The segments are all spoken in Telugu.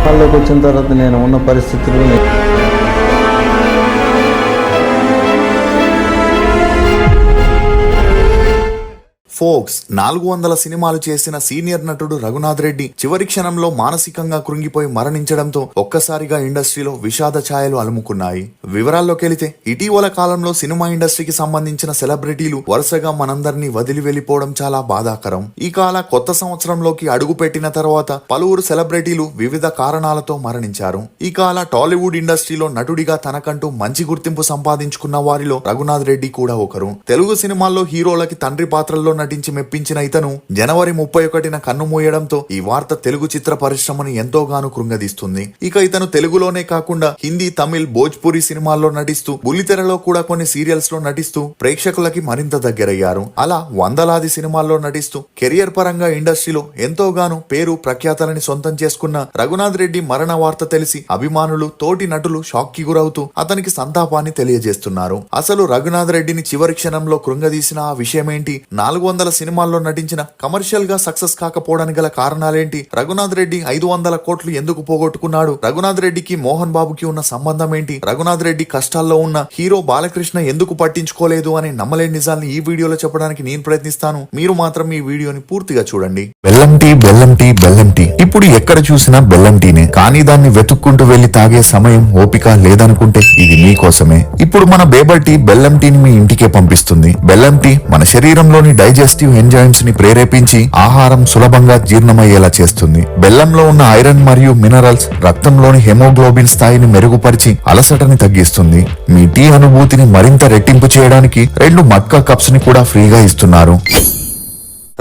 వాళ్ళకి వచ్చిన తర్వాత నేను ఉన్న పరిస్థితులు ఫోక్స్ 400 సినిమాలు చేసిన సీనియర్ నటుడు రఘునాథ్ రెడ్డి చివరి క్షణంలో మానసికంగా కృంగిపోయి మరణించడంతో ఒక్కసారిగా ఇండస్ట్రీలో విషాద ఛాయలు అలుముకున్నాయి. వివరాల్లోకెళితే ఇటీవల కాలంలో సినిమా ఇండస్ట్రీకి సంబంధించిన సెలబ్రిటీలు వరుసగా మనందరినీ వదిలి వెళ్లిపోవడం చాలా బాధాకరం. ఈ కాల కొత్త సంవత్సరంలోకి అడుగు పెట్టిన తర్వాత పలువురు సెలబ్రిటీలు వివిధ కారణాలతో మరణించారు. ఈ కాల టాలీవుడ్ ఇండస్ట్రీలో నటుడిగా తనకంటూ మంచి గుర్తింపు సంపాదించుకున్న వారిలో రఘునాథ్ రెడ్డి కూడా ఒకరు. తెలుగు సినిమాల్లో హీరోలకి తండ్రి పాత్రల్లో నటించి మెప్పించిన ఇతను జనవరి 31న కన్నుమూయడంతో ఈ వార్త తెలుగు చిత్ర పరిశ్రమను ఎంతోగానో కృంగదీస్తుంది. ఇక ఇతను తెలుగులోనే కాకుండా హిందీ, తమిళ్, భోజ్పురి సినిమాల్లో నటిస్తూ బుల్లితెరలో కూడా కొన్ని సీరియల్స్ లో నటిస్తూ ప్రేక్షకులకి మరింత దగ్గరయ్యారు. అలా వందలాది సినిమాల్లో నటిస్తూ కెరియర్ పరంగా ఇండస్ట్రీలో ఎంతోగానో పేరు ప్రఖ్యాతలని సొంతం చేసుకున్న రఘునాథ్ రెడ్డి మరణ వార్త తెలిసి అభిమానులు, తోటి నటులు షాక్ కి గురవుతూ అతనికి సంతాపాన్ని తెలియజేస్తున్నారు. అసలు రఘునాథ్ రెడ్డిని చివరి క్షణంలో కృంగదీసిన ఆ విషయమేంటి? 400 సినిమాల్లో నటించిన కమర్షియల్ గా సక్సెస్ కాకపోవడానికి గల కారణాలేంటి? రఘునాథ్ రెడ్డి 500 కోట్లు ఎందుకు పోగొట్టుకున్నాడు? రఘునాథ్ రెడ్డికి మోహన్ బాబుకి ఉన్న సంబంధం ఏంటి? రఘునాథ్ రెడ్డి కష్టాల్లో ఉన్న హీరో బాలకృష్ణ ఎందుకు పట్టించుకోలేదు అనే నమ్మలేని నిజాల్ని ఈ వీడియోలో చెప్పడానికి నేను ప్రయత్నిస్తాను. మీరు మాత్రం ఈ వీడియోని పూర్తిగా చూడండి. బెల్లం టీ, బెల్లం టీ, బెల్లం టీ. ఇప్పుడు ఎక్కడ చూసినా బెల్లం టీనే. కానీ దాన్ని వెతుక్కుంటూ వెళ్లి తాగే సమయం, ఓపిక లేదనుకుంటే ఇది మీకోసమే. ఇప్పుడు మన బేబర్ టీ బెల్లం టీని మీ ఇంటికే పంపిస్తుంది. బెల్లం టీ మన శరీరంలోని డైజెస్టివ్ ఎంజైమ్స్ ని ప్రేరేపించి ఆహారం సులభంగా జీర్ణమయ్యేలా చేస్తుంది. బెల్లంలో ఉన్న ఐరన్ మరియు మినరల్స్ రక్తంలోని హెమోగ్లోబిన్ స్థాయిని మెరుగుపరిచి అలసటని తగ్గిస్తుంది. మీ టీ అనుభూతిని మరింత రెట్టింపు చేయడానికి 2 మట్కా కప్స్ ని కూడా ఫ్రీగా ఇస్తున్నారు.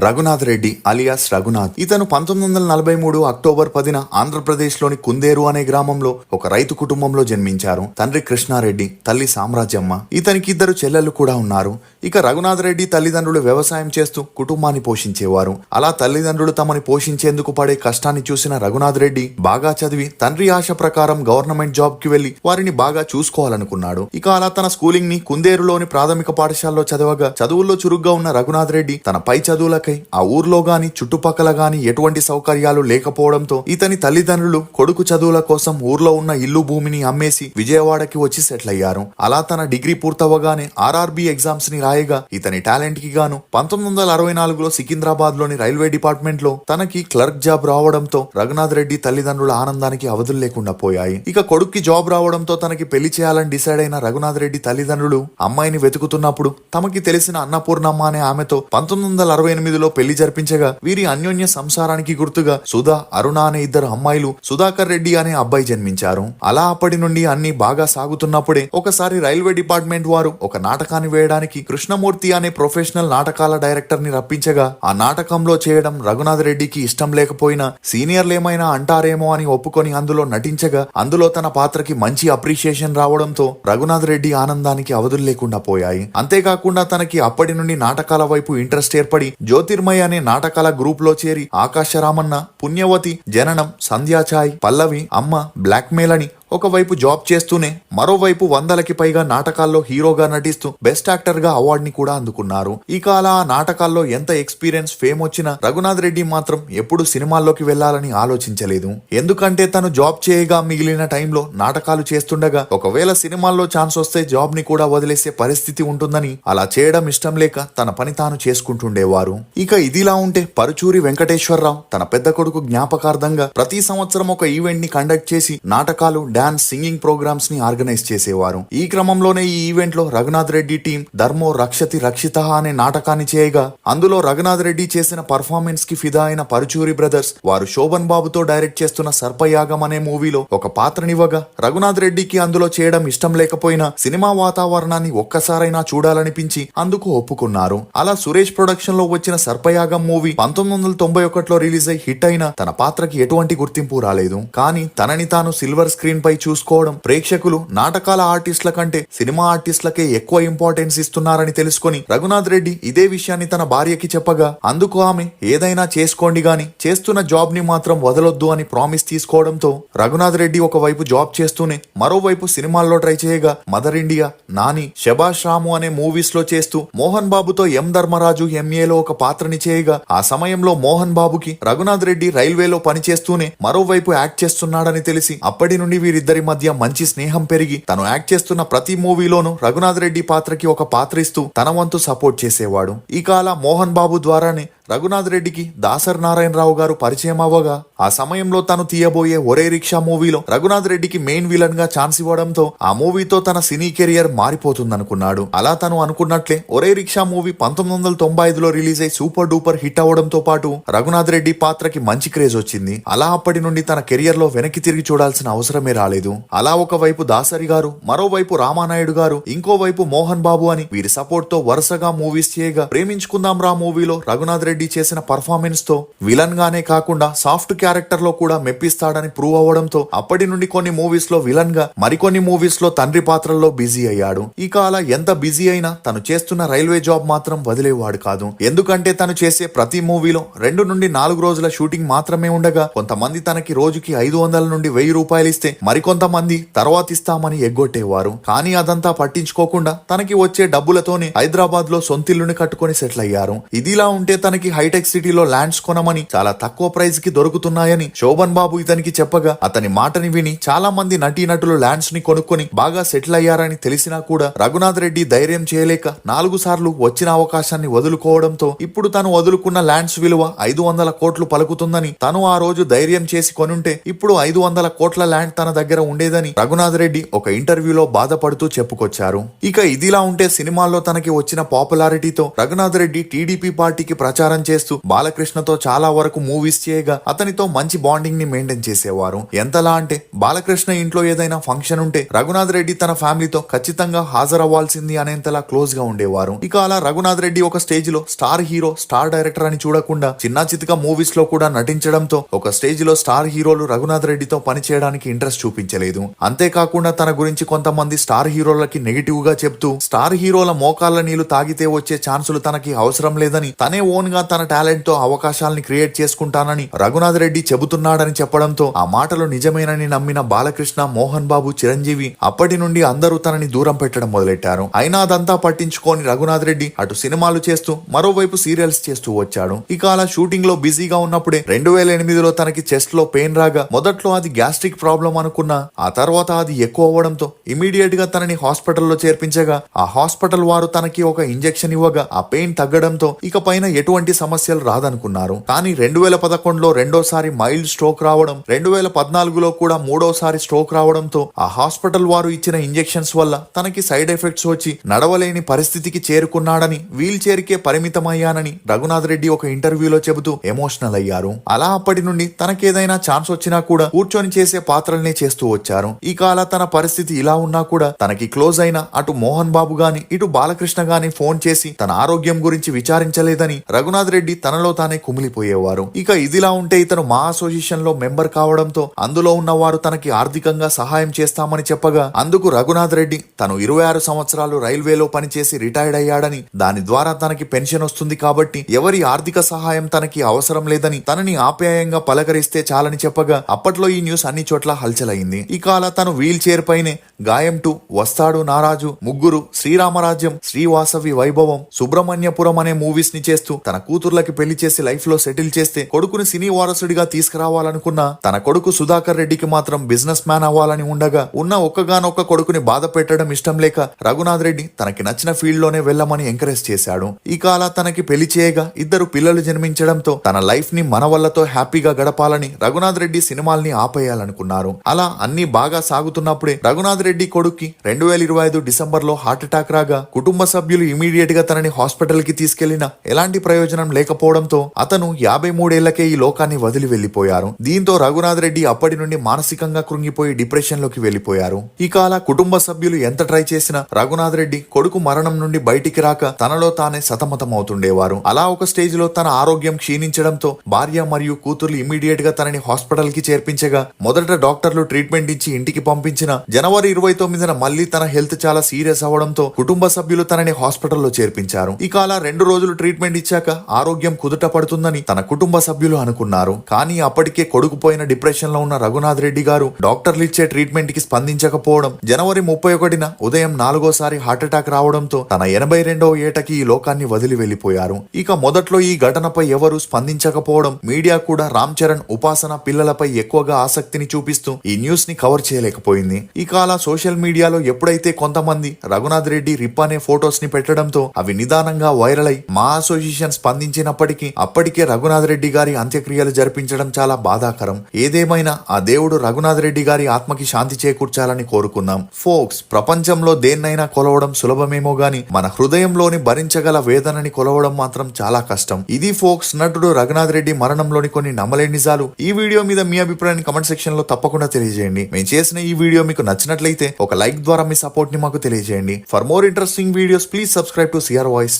రఘునాథ్ రెడ్డి అలియాస్ రఘునాథ్. ఇతను 1943 అక్టోబర్ 10న ఆంధ్రప్రదేశ్ లోని కుందేరు అనే గ్రామంలో ఒక రైతు కుటుంబంలో జన్మించారు. తండ్రి కృష్ణారెడ్డి, తల్లి సామ్రాజ్యమ్మ. ఇతనికి 2 చెల్లెలు కూడా ఉన్నారు. ఇక రఘునాథ్ రెడ్డి తల్లిదండ్రులు వ్యవసాయం చేస్తూ కుటుంబాన్ని పోషించేవారు. అలా తల్లిదండ్రులు తమని పోషించేందుకు పడే కష్టాన్ని చూసిన రఘునాథ్ రెడ్డి బాగా చదివి తండ్రి ఆశ ప్రకారం గవర్నమెంట్ జాబ్ కి వెళ్లి వారిని బాగా చూసుకోవాలనుకున్నాడు. ఇక అలా తన స్కూలింగ్ ని కుందేరులోని ప్రాథమిక పాఠశాలలో చదవగా చదువుల్లో చురుగ్గా ఉన్న రఘునాథ్ రెడ్డి తన పై చదువులకై ఆ ఊర్లో గాని చుట్టుపక్కల గాని ఎటువంటి సౌకర్యాలు లేకపోవడంతో ఇతని తల్లిదండ్రులు కొడుకు చదువుల కోసం ఊర్లో ఉన్న ఇల్లు భూమిని అమ్మేసి విజయవాడకి వచ్చి సెటిల్ అయ్యారు. అలా తన డిగ్రీ పూర్తవగానే ఆర్ఆర్బి ఎగ్జామ్స్ ని రాయగా ఇతని టాలెంట్ కి గాను 1964లో సికింద్రాబాద్ లోని రైల్వే డిపార్ట్మెంట్ లో తనకి క్లర్క్ జాబ్ రావడంతో రఘునాథ్ రెడ్డి తల్లిదండ్రుల ఆనందానికి అవధులు లేకుండా పోయాయి. ఇక కొడుక్కి జాబ్ రావడంతో తనకి పెళ్లి చేయాలని డిసైడ్ అయిన రఘునాథ్ రెడ్డి తల్లిదండ్రులు అమ్మాయిని వెతుకుతున్నప్పుడు తమకి తెలిసిన అన్నపూర్ణమ్మ అనే ఆమెతో 1968 పెళ్లి జరిపించగా వీరి అన్యోన్య సంసారానికి గుర్తుగా సుధా, అరుణ అనే 2 అమ్మాయిలు, సుధాకర్ రెడ్డి అనే అబ్బాయి జన్మించారు. అలా అప్పటి నుండి అన్ని బాగా సాగుతున్నప్పుడే ఒకసారి రైల్వే డిపార్ట్మెంట్ వారు ఒక నాటకాన్ని వేయడానికి కృష్ణమూర్తి అనే ప్రొఫెషనల్ నాటకాల డైరెక్టర్ ని రప్పించగా ఆ నాటకంలో చేయడం రఘునాథ్ రెడ్డికి ఇష్టం లేకపోయినా సీనియర్లేమైనా అంటారేమో అని ఒప్పుకొని అందులో నటించగా అందులో తన పాత్రకి మంచి అప్రిషియేషన్ రావడంతో రఘునాథ్ రెడ్డి ఆనందానికి అవధులు లేకుండా పోయాయి. అంతేకాకుండా తనకి అప్పటి నుండి నాటకాల వైపు ఇంట్రెస్ట్ ఏర్పడి జ్యోతిర్మయ అనే నాటకాల గ్రూప్ లో చేరి ఆకాశరామన్న, పుణ్యవతి, జననం, సంధ్యాఛాయ్, పల్లవి, అమ్మ, బ్లాక్మెయిల్ అని ఒకవైపు జాబ్ చేస్తూనే మరోవైపు 100కి పైగా నాటకాల్లో హీరోగా నటిస్తూ బెస్ట్ యాక్టర్ గా అవార్డు ని కూడా అందుకున్నారు. ఇక అలా ఆ నాటకాల్లో ఎంత ఎక్స్పీరియన్స్, ఫేమ్ వచ్చినా రఘునాథ్ రెడ్డి మాత్రం ఎప్పుడు సినిమాల్లోకి వెళ్లాలని ఆలోచించలేదు. ఎందుకంటే తను జాబ్ చేయగా మిగిలిన టైంలో నాటకాలు చేస్తుండగా ఒకవేళ సినిమాల్లో ఛాన్స్ వస్తే జాబ్ ని కూడా వదిలేసే పరిస్థితి ఉంటుందని అలా చేయడం ఇష్టం లేక తన పని తాను చేసుకుంటుండేవారు. ఇక ఇదిలా ఉంటే పరుచూరి వెంకటేశ్వరరావు తన పెద్ద కొడుకు జ్ఞాపకార్థంగా ప్రతి సంవత్సరం ఒక ఈవెంట్ ని కండక్ట్ చేసి నాటకాలు, డాన్స్, సింగింగ్ ప్రోగ్రామ్స్ ని ఆర్గనైజ్ చేసేవారు. ఈ క్రమంలోనే ఈ ఈవెంట్ లో రఘునాథ్ రెడ్డి టీం ధర్మో రక్షతి రక్షిత అనే నాటకాన్ని చేయగా అందులో రఘునాథ్ రెడ్డి చేసిన పర్ఫార్మెన్స్ కి ఫిదా అయిన పరుచూరి బ్రదర్స్ వారు శోభన్ బాబుతో డైరెక్ట్ చేస్తున్న సర్పయాగం అనే మూవీలో ఒక పాత్రనివ్వగా రఘునాథ్ రెడ్డికి అందులో చేయడం ఇష్టం లేకపోయినా సినిమా వాతావరణాన్ని ఒక్కసారైనా చూడాలనిపించి అందుకు ఒప్పుకున్నారు. అలా సురేష్ ప్రొడక్షన్ లో వచ్చిన సర్పయాగం మూవీ 1991లో రిలీజ్ అయి హిట్ అయినా తన పాత్రకి ఎటువంటి గుర్తింపు రాలేదు. కానీ తనని తాను సిల్వర్ స్క్రీన్ పై చూసుకోవడం, ప్రేక్షకులు నాటకాల ఆర్టిస్టుల కంటే సినిమా ఆర్టిస్టులకే ఎక్కువ ఇంపార్టెన్స్ ఇస్తున్నారని తెలుసుకొని రఘునాథ్ రెడ్డి ఇదే విషయాన్ని తన భార్యకి చెప్పగా అందుకు ఆమె ఏదైనా చేసుకోండి గాని చేస్తున్న జాబ్ ని మాత్రం వదలొద్దు అని ప్రామిస్ తీసుకోవడంతో రఘునాథ్ రెడ్డి ఒకవైపు జాబ్ చేస్తూనే మరోవైపు సినిమాల్లో ట్రై చేయగా మదర్ ఇండియా, నాని, శభాష్ రాము అనే మూవీస్ లో చేస్తూ మోహన్ బాబుతో ఎం ధర్మరాజు ఎంఏలో ఒక పాత్రని చేయగా ఆ సమయంలో మోహన్ బాబుకి రఘునాథ్ రెడ్డి రైల్వేలో పనిచేస్తూనే మరోవైపు యాక్ట్ చేస్తున్నాడని తెలిసి అప్పటి నుండి వీరిద్దరి మధ్య మంచి స్నేహం పెరిగి తను యాక్ట్ చేస్తున్న ప్రతి మూవీలోనూ రఘునాథ్ రెడ్డి పాత్రకి ఒక పాత్ర ఇస్తూ తన వంతు సపోర్ట్ చేసేవాడు. ఇక అలా మోహన్ బాబు ద్వారానే రఘునాథ్ రెడ్డికి దాసరి నారాయణరావు గారు పరిచయం అవ్వగా ఆ సమయంలో తను తీయబోయే ఒరే రిక్షా మూవీలో రఘునాథ్ రెడ్డికి మెయిన్ విలన్ గా ఛాన్స్ ఇవ్వడంతో ఆ మూవీతో తన సినీ కెరియర్ మారిపోతుందనుకున్నాడు. అలా తను అనుకున్నట్లే ఒరే రిక్షా మూవీ 1995లో రిలీజ్ అయి సూపర్ డూపర్ హిట్ అవ్వడంతో పాటు రఘునాథ్ రెడ్డి పాత్రకి మంచి క్రేజ్ వచ్చింది. అలా అప్పటి నుండి తన కెరియర్ లో వెనక్కి తిరిగి చూడాల్సిన అవసరమే రాలేదు. అలా ఒకవైపు దాసరి గారు, మరోవైపు రామానాయుడు గారు, ఇంకోవైపు మోహన్ బాబు అని వీరి సపోర్ట్ తో వరుసగా మూవీస్ చేయగా ప్రేమించుకుందాం రా మూవీలో రఘునాథ్ రెడ్డి చేసిన పర్ఫార్మెన్స్ తో విలన్ గానే కాకుండా సాఫ్ట్ క్యారెక్టర్ లో కూడా మెప్పిస్తాడని ప్రూవ్ అవ్వడంతో అప్పటి నుండి కొన్ని మూవీస్ లో విలన్ గా, మరికొన్ని మూవీస్ లో తండ్రి పాత్రల్లో బిజీ అయ్యాడు. ఇక అలా ఎంత బిజీ అయినా తను చేస్తున్న రైల్వే జాబ్ మాత్రం వదిలేవాడు కాదు. ఎందుకంటే తను చేసే ప్రతి మూవీలో 2 నుండి 4 రోజుల షూటింగ్ మాత్రమే ఉండగా కొంతమంది తనకి రోజుకి 500 నుండి 1000 రూపాయలు ఇస్తే మరికొంతమంది తర్వాత ఇస్తామని ఎగ్గొట్టేవారు. కానీ అదంతా పట్టించుకోకుండా తనకి వచ్చే డబ్బులతోనే హైదరాబాద్ లో సొంతిల్లుని కట్టుకొని సెటిల్ అయ్యారు. ఇదిలా ఉంటే తనకి హైటెక్ సిటీలో ల్యాండ్స్ కొనమని చాలా తక్కువ ప్రైస్ కి దొరుకుతున్నాయని శోభన్ బాబు ఇతనికి చెప్పగా అతని మాటని విని చాలా మంది నటీనటులు ల్యాండ్స్ ని కొనుక్కొని బాగా సెటిల్ అయ్యారని తెలిసినా కూడా రఘునాథ్ రెడ్డి ధైర్యం చేయలేక 4 సార్లు వచ్చిన అవకాశాన్ని వదులుకోవడంతో ఇప్పుడు తను వదులుకున్న ల్యాండ్స్ విలువ 500 కోట్లు పలుకుతుందని, తను ఆ రోజు ధైర్యం చేసి కొనుంటే ఇప్పుడు 500 కోట్ల ల్యాండ్ తన దగ్గర ఉండేదని రఘునాథ్ రెడ్డి ఒక ఇంటర్వ్యూలో బాధపడుతూ చెప్పుకొచ్చారు. ఇక ఇదిలా ఉంటే సినిమాల్లో తనకి వచ్చిన పాపులారిటీతో రఘునాథ్ రెడ్డి టీడీపీ పార్టీకి ప్రచారం చేస్తూ బాలకృష్ణతో చాలా వరకు మూవీస్ చేయగా అతనితో మంచి బాండింగ్ ని మెయింటైన్ చేసేవారు. ఎంతలా అంటే బాలకృష్ణ ఇంట్లో ఏదైనా ఫంక్షన్ ఉంటే రఘునాథ్ రెడ్డి తన ఫ్యామిలీతో ఖచ్చితంగా హాజరవ్వాల్సింది అనేంతలా క్లోజ్ గా ఉండేవారు. ఇక అలా రఘునాథ్ రెడ్డి ఒక స్టేజ్ లో స్టార్ హీరో, స్టార్ డైరెక్టర్ అని చూడకుండా చిన్న చితక మూవీస్ లో కూడా నటించడంతో ఒక స్టేజ్ లో స్టార్ హీరోలు రఘునాథ్ రెడ్డితో పనిచేయడానికి ఇంట్రెస్ట్ చూపించలేదు. అంతేకాకుండా తన గురించి కొంతమంది స్టార్ హీరోలకి నెగిటివ్ గా చెప్తూ స్టార్ హీరోల మోకాళ్ళ నీళ్లు తాగితే వచ్చే ఛాన్సులు తనకి అవసరం లేదని, తనే ఓన్ గా తన టాలెంట్ తో అవకాశాలని క్రియేట్ చేసుకుంటానని రఘునాథ్ రెడ్డి చెబుతున్నాడని చెప్పడంతో ఆ మాటలు నిజమేనని నమ్మిన బాలకృష్ణ, మోహన్ బాబు, చిరంజీవి అప్పటి నుండి అందరూ తనని దూరం పెట్టడం మొదలెట్టారు. అయినా అదంతా పట్టించుకొని రఘునాథ్ రెడ్డి అటు సినిమాలు చేస్తూ మరోవైపు సీరియల్స్ చేస్తూ వచ్చాడు. ఇక అలా షూటింగ్ లో బిజీగా ఉన్నప్పుడే 2008లో తనకి చెస్ట్ లో పెయిన్ రాగా మొదట్లో అది గ్యాస్ట్రిక్ ప్రాబ్లం అనుకున్నా ఆ తర్వాత అది ఎక్కువ అవ్వడంతో ఇమీడియట్ గా తనని హాస్పిటల్లో చేర్పించగా ఆ హాస్పిటల్ వారు తనకి ఒక ఇంజెక్షన్ ఇవ్వగా ఆ పెయిన్ తగ్గడంతో ఇక పైన ఎటువంటి సమస్యలు రాదనుకున్నారు. కానీ 2011లో రెండోసారి మైల్డ్ స్ట్రోక్ రావడం, 2014లో కూడా మూడోసారి స్ట్రోక్ రావడంతో ఆ హాస్పిటల్ వారు ఇచ్చిన ఇంజెక్షన్స్ వల్ల తనకి సైడ్ ఎఫెక్ట్స్ వచ్చి నడవలేని పరిస్థితికి చేరుకున్నాడని, వీల్ చైర్ కే పరిమితమయ్యానని రఘునాథ్ రెడ్డి ఒక ఇంటర్వ్యూలో చెబుతూ ఎమోషనల్ అయ్యారు. అలా అప్పటి నుండి తనకేదైనా ఛాన్స్ వచ్చినా కూడా కూర్చొని చేసే పాత్రల్నే చేస్తూ వచ్చారు. ఇక అలా తన పరిస్థితి ఇలా ఉన్నా కూడా తనకి క్లోజ్ అయిన అటు మోహన్ బాబు గాని ఇటు బాలకృష్ణ గాని ఫోన్ చేసి తన ఆరోగ్యం గురించి విచారించలేదని రఘునాథ్ రెడ్డి తనలో తానే కుమిలిపోయేవారు. ఇక ఇదిలా ఉంటే ఇతను మా అసోసియేషన్ లో మెంబర్ కావడంతో అందులో ఉన్నవారు తనకి ఆర్థికంగా సహాయం చేస్తామని చెప్పగా అందుకు రఘునాథ్ రెడ్డి తను 26 సంవత్సరాలు రైల్వేలో పనిచేసి రిటైర్డ్ అయ్యాడని, దాని ద్వారా తనకి పెన్షన్ వస్తుంది కాబట్టి ఎవరి ఆర్థిక సహాయం తనకి అవసరం లేదని, తనని ఆప్యాయంగా పలకరిస్తే చాలని చెప్పగా అప్పట్లో ఈ న్యూస్ అన్ని చోట్ల హల్చలైంది. ఇక అలా తను వీల్ చైర్ పైనే గాయం 2, వస్తాడు నారాజు, ముగ్గురు, శ్రీరామరాజ్యం, శ్రీవాసవి వైభవం, సుబ్రహ్మణ్యపురం అనే మూవీస్ ని చేస్తూ తన కూతుర్లకి పెళ్లి చేసి లైఫ్ లో సెటిల్ చేస్తే కొడుకుని సినీ వారసుడిగా తీసుకురావాలనుకున్న తన కొడుకు సుధాకర్ రెడ్డికి మాత్రం బిజినెస్ మ్యాన్ అవ్వాలని ఉండగా ఉన్న ఒక్కగానొక్క కొడుకుని బాధ పెట్టడం ఇష్టం లేక రఘునాథ్ రెడ్డి తనకి నచ్చిన ఫీల్డ్ లోనే వెళ్ళమని ఎంకరేజ్ చేశాడు. ఇక అలా తనకి పెళ్లి చేయగా 2 పిల్లలు జన్మించడంతో తన లైఫ్ ని మనవళ్లతో హ్యాపీగా గడపాలని రఘునాథ్ రెడ్డి సినిమాల్ని ఆపేయాలనుకున్నారు. అలా అన్ని బాగా సాగుతున్నప్పుడే రఘునాథ్ రెడ్డి కొడుక్కి 2025 డిసెంబర్ లో హార్ట్ అటాక్ రాగా కుటుంబ సభ్యులు ఇమీడియట్ గా తనని హాస్పిటల్ కి తీసుకెళ్లినా ఎలాంటి ప్రయోజనం ప్రయోజనం లేకపోవడంతో అతను 53 ఈ లోకాన్ని వదిలి వెళ్లిపోయారు. దీంతో రఘునాథ్ రెడ్డి అప్పటి నుండి మానసికంగా కృంగిపోయి డిప్రెషన్ లోకి వెళ్లిపోయారు. ఇక అలా కుటుంబ సభ్యులు ఎంత ట్రై చేసినా రఘునాథ్ రెడ్డి కొడుకు మరణం నుండి బయటికి రాక తనలో తానే సతమతమవుతుండేవారు. అలా ఒక స్టేజ్ లో తన ఆరోగ్యం క్షీణించడంతో భార్య మరియు కూతుర్లు ఇమీడియట్ గా తనని హాస్పిటల్ కి చేర్పించగా మొదట డాక్టర్లు ట్రీట్మెంట్ ఇచ్చి ఇంటికి పంపించిన జనవరి 29న మళ్లీ తన హెల్త్ చాలా సీరియస్ అవడంతో కుటుంబ సభ్యులు తనని హాస్పిటల్లో చేర్పించారు. ఇక అలా 2 రోజులు ట్రీట్మెంట్ ఇచ్చాక ఆరోగ్యం కుదుట పడుతుందని తన కుటుంబ సభ్యులు అనుకున్నారు. కానీ అప్పటికే కొడుకుపోయిన డిప్రెషన్ లో ఉన్న రఘునాథ్ రెడ్డి గారు డాక్టర్లు ఇచ్చే ట్రీట్మెంట్ కి స్పందించకపోవడం జనవరి 31న ఉదయం 4వసారి హార్ట్అటాక్ రావడంతో తన 82వ ఏటకి ఈ లోకాన్ని వదిలి వెళ్లిపోయారు. ఇక మొదట్లో ఈ ఘటనపై ఎవరూ స్పందించకపోవడం మీడియా కూడా రామ్ చరణ్ ఉపాసన పిల్లలపై ఎక్కువగా ఆసక్తిని చూపిస్తూ ఈ న్యూస్ ని కవర్ చేయలేకపోయింది. ఇక అలా సోషల్ మీడియాలో ఎప్పుడైతే కొంతమంది రఘునాథ్ రెడ్డి రిప్ అనే ఫొటోస్ ని పెట్టడంతో అవి నిదానంగా వైరల్ అయి మా అసోసియేషన్ స్పందించినప్పటికీ అప్పటికే రఘునాథ్ రెడ్డి గారి అంత్యక్రియలు జరిపించడం చాలా బాధాకరం. ఏదేమైనా ఆ దేవుడు రఘునాథ్ రెడ్డి గారి ఆత్మకి శాంతి చేకూర్చాలని కోరుకుందాం. ఫోక్స్, ప్రపంచంలో దేన్నైనా కొలవడం సులభమేమో గాని మన హృదయంలోని భరించగల వేదనని కొలవడం మాత్రం చాలా కష్టం. ఇది ఫోక్స్ నటుడు రఘునాథ్ రెడ్డి మరణంలోని కొన్ని నమ్మలేని నిజాలు. ఈ వీడియో మీద మీ అభిప్రాయాన్ని కమెంట్ సెక్షన్ లో తప్పకుండా తెలియజేయండి. మేము చేసిన ఈ వీడియో మీకు నచ్చినట్లయితే ఒక లైక్ ద్వారా మీ సపోర్ట్ ని మాకు తెలియజేయండి. For more interesting videos please subscribe to CR voice.